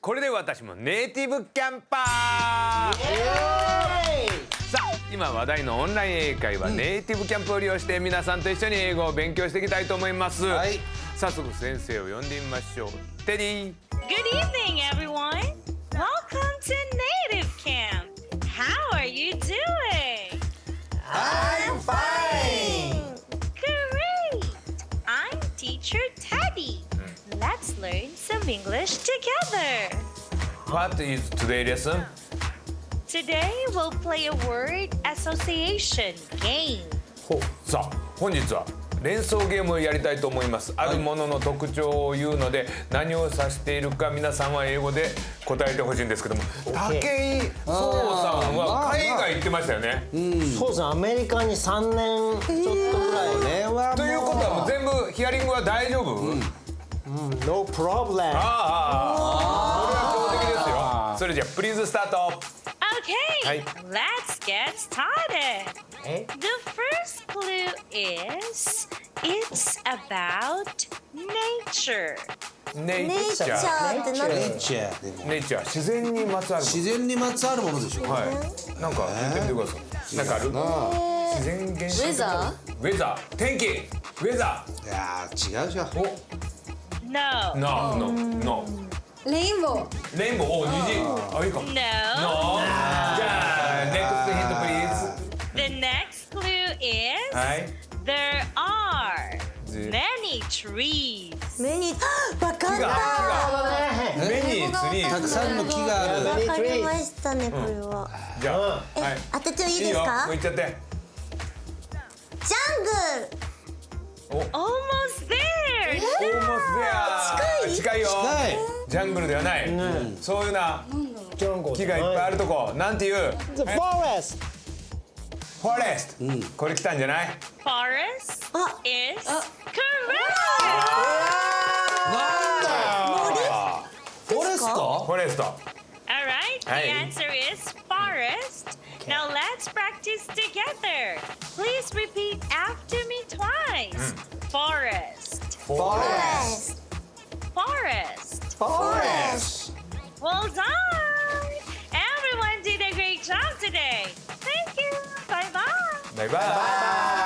これで私もネイティブキャンパー。さあ今話題のオンライン英会話、ネイティブキャンプを利用して皆さんと一緒に英語を勉強していきたいと思います、早速先生を呼んでみましょう。テディ。 Good evening, everyone. Welcome to Native Camp. How are you doing? I'm fine. Great. I'm Teacher Teddy. Let's learn some English together. What is today's lesson? Today we'll play a word association game. さあ本日は連想ゲームをやりたいと思います。あるものの特徴を言うので何を指しているか皆さんは英語で答えてほしいんですけども、武井壮さんは海外行ってましたよね。そうですね、アメリカに3年ちょっとぐらいね。ということはもう全部ヒアリングは大丈夫？No problem。これは上出来ですよ。それじゃあプリーズスタート。Okay, let's get started. The first clue is it's about nature. ネイチャーって何？ネイチャー、自然にまつわるもの。自然にまつわるものでしょ。はい。なんか言ってみてください。なんかある？自然現象。ウェザー？ウェザー。天気。ウェザいやー違うじゃん。No. No. レインボー。レインボー。お、虹。あ、いいかも。No. じゃあ next hint please. The next clue is はい。there are many trees. 目にわかった。目にツリー。たくさんの木がある。わかりましたね、これは。じゃあ、はい。当ててもいいいいよ。ですか？もういっちゃって。ジャングル。Almost there. Almost there. 近いよ。近い。ジャングルではない。そういうな木がいっぱいあるとこ。なんていう？ The forest。フォレスト。これ来たんじゃない？ Forest is correct. なんだ。フォレスト？フォレスト。All right. The answer is forest. Now let's practice together. Please repeat after me twice. Forest. Forest。 Forest. Forest。 Well done. Everyone did a great job today. Thank you. Bye bye. バイバイ。